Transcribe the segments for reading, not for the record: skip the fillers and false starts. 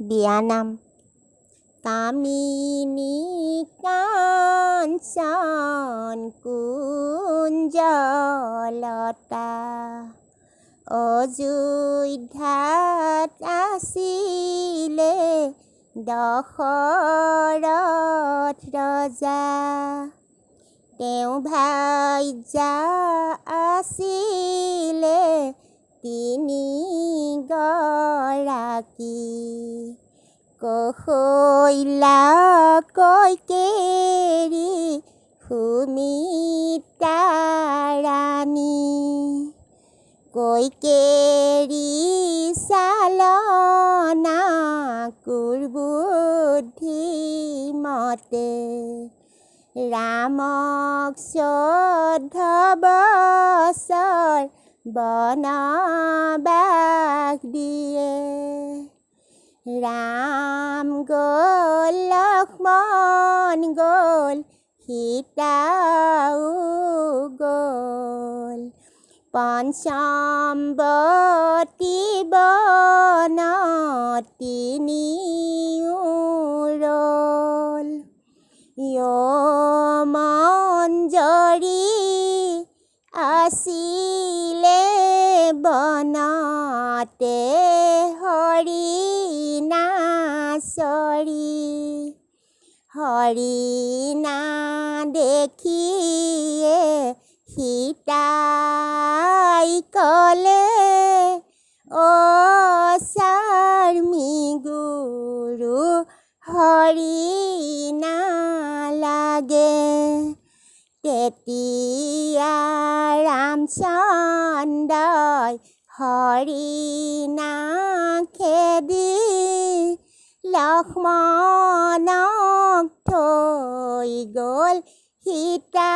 বিয়ানাম কামিনী কাঞ্চন কুঞ্জলতা অযোধ্যাত আছিলে দশৰথ ৰজা। তেওঁ ভাৰ্যা আছিলে তিনিগৰাকী, কৌশল্যা, কইকেয়ী, সুমিত্ৰা ৰাণী। কইকেয়ী চালনা কুৰ্বুদ্ধিমতে, ৰামক 14 বছৰ বনবাস দিয়ে। ৰাম গ'ল, লক্ষ্মণ গ'ল, সীতাও গ'ল। পঞ্চমৱতী বনত তিনিও ৰ'ল। মঞ্জৰী আছিলে বনতে হৰিণাচৰি। হৰিণা দেখিয়ে সীতাই ক'লে, অ চাৰ্মি গুৰু হৰিণা লাগে। তেতিয়া ৰামচন্দ্ৰই হৰিণাক খেদি লক্ষ্মণক থৈ গ'ল সীতাইক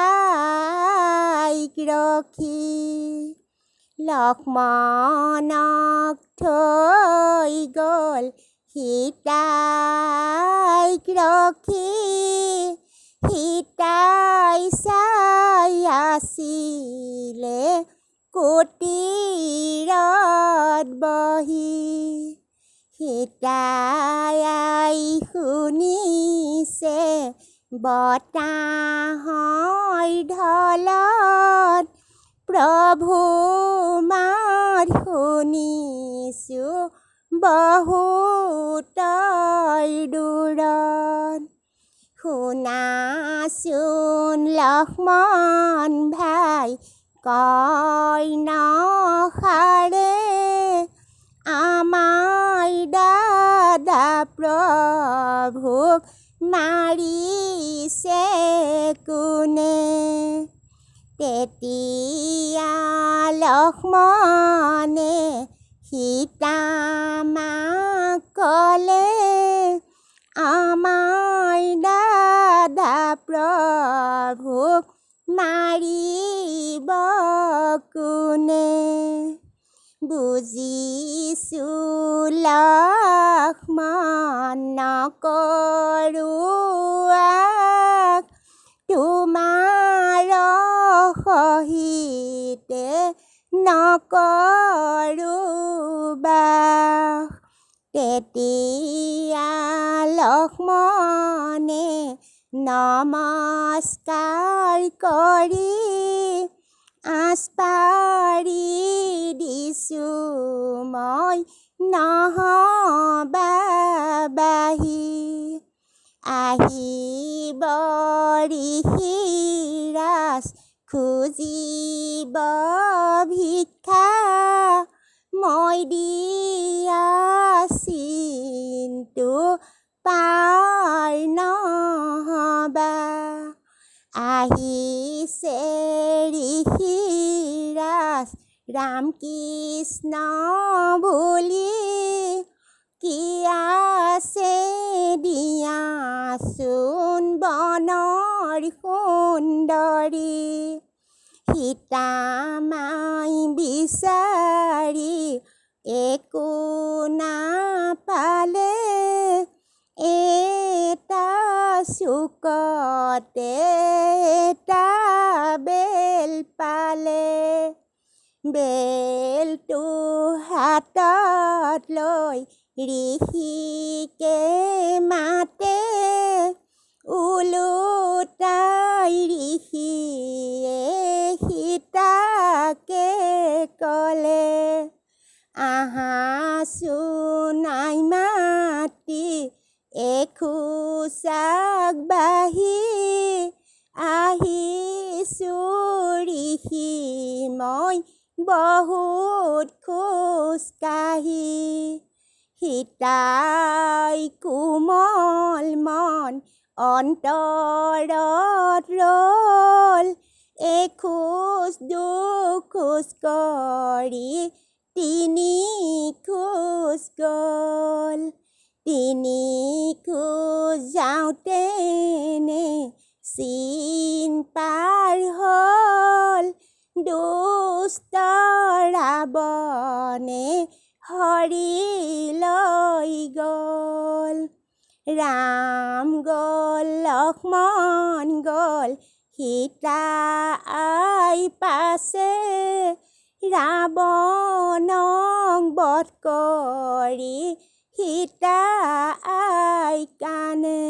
ৰখি। লক্ষ্মণক থৈ গ'ল সীতাইক ৰখি। সীতাই চাই আছিলে কুটীৰত বহি। সীতাই শুনিছে বতাহৰ ঢলত, প্ৰভু মাত শুনিছোঁ বহুতৰ দূৰত। শুনাচোন লক্ষ্মণ ভাই কৰ্ণষাৰে, আমাৰ দাদা প্ৰভুক মাৰিছে কোনে। তেতিয়া লক্ষ্মণে সীতা মাক ক'লে, আমাৰ দাদা প্ৰভুক মাৰিব কোনে। বুজিছোঁ লক্ষ্মণ নকৰোঁ তোমাৰ সহিতে নকৰোঁ বাস। তেতিয়া লক্ষ্মণে নমস্কাৰ কৰি আঁচপাৰি দিছোঁ মই নহবা বাহি। আহিব ঋষিৰাজ খুজিব ভিক্ষা, মই দিয়া চিনটো পাৰ নহবা। আহিছে ঋষিৰাজ ৰাম কৃষ্ণ বুলি, কি আছে দিয়াচোন বনৰ সুন্দৰী। সীতা মাই বিচাৰি একো নাপালে, এটা চুকতে এটা বেল পালে। বেলটো হাতত লৈ ঋষিকে মাতে ওলোটাই ঋষিয়ে সীতাকে ক'লে আহাচোন আই মাতৃ এখোজ আগবাঢ়ি আহিছোঁ ঋষি মই বহুত খোজকাঢ়ি সীতাই কোমল মন অন্তৰত ৰ'ল এখোজ দুখোজ কৰি তিনি খোজ গ'ল তিনি খোজ যাওঁতেনে চীন পাৰ হ'ল দুষ্ট ৰাৱণে হৰি লৈ গ'ল ৰাম গ'ল লক্ষ্মণ গ'ল সীতা আই পাছে ৰাৱণক বধ কৰি সীতা আই কানে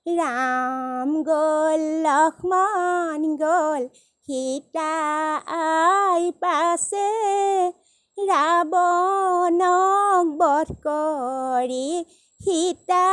ৰাম গ'ল লক্ষ্মণ গ'ল সীতা আই পাছে ৰাৱণক বধ কৰি সীতা